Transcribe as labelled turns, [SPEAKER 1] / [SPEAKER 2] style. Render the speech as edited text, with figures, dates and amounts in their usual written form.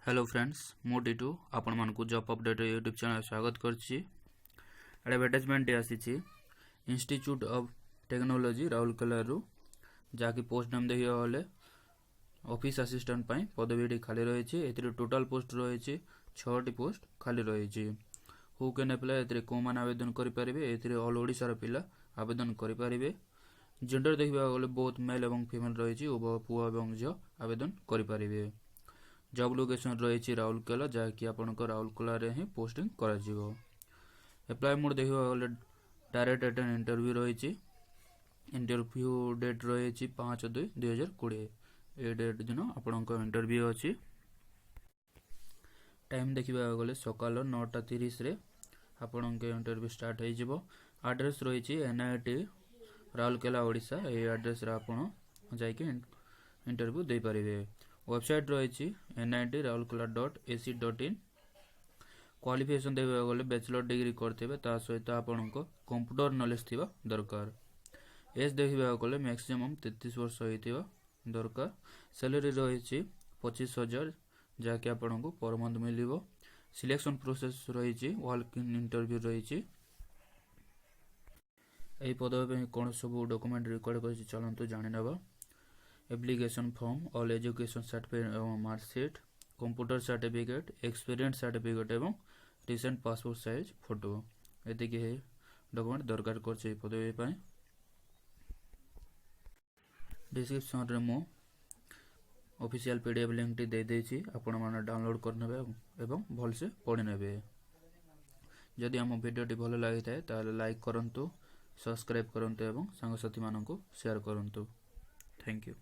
[SPEAKER 1] Hello friends मु टीटू आपण मानकु job update YouTube channel स्वागत करछि। एडवर्टाइजमेंट आसी इंस्टीट्यूट ऑफ टेक्नोलॉजी राउरकेला रु जाकि पोस्ट नाम देखिए गले ऑफिस असिस्टेंट पई पदवीटी खाली रही है। टोटल पोस्ट रही 6टी पोस्ट खाली रही। हु कैन अप्लाई ए को मान आवेदन करें ऑल ओडिशा पिला आवेदन करें। जेंडर देखा गले बहुत मेल और फीमेल रही उभय पुआ और झील आवेदन करें। जॉब लोकेशन रही राउरकेला जहाँकि आपंक राउरकेला ही पोस्टिंग कर एप्लाई मोड देखा गले डायरेक्ट अटेंड इंटरव्यू रही। इंटरव्यू डेट रही 5/2/2020 ये डेट दिन आपंक इंटरव्यू अच्छी। टाइम देखा गले सकाल 9:30 आपण इंटरव्यू स्टार्ट हो। एड्रेस रही NIT राउरकेला ओडिशा ये एड्रेस आपड़ जाकि इंटरव्यू दे पारे। वेबसाइट रही nit.raurkela.ac.in। क्वालिफिकेशन देखा गले बैचलर डिग्री करते सहित आपण कंप्यूटर नॉलेज थी दरकार। एज देखा गले मैक्सिमम 33 वर्ष होता दरकार। सैलरी रही 25,000 जहाँकि आपण को पर मंथ मिल। सिलेक्शन प्रोसेस रही वॉक इन इंटरव्यू रही। यही पदवी कौन सब डॉक्यूमेंट रिक्वायर्ड कर चलते जाना। Application form all education certificate एवं marksheet computer certificate experience certificate एवं रिसेंट पासपोर्ट साइज फोटो ये डॉक्यूमेंट दरकार कर पदवी। डिस्क्रिप्शन रे मो ऑफिशियल PDF लिंक टी दे देछि आपण माने डाउनलोड करनेबे एवं भलसे पढ़ी नेबे। जदि हम वीडियोटी भल लगी थाए ताले लाइक करंतु, सब्सक्राइब करंतु एवं सांगसाथी मानकु शेयर करंतु। Thank you.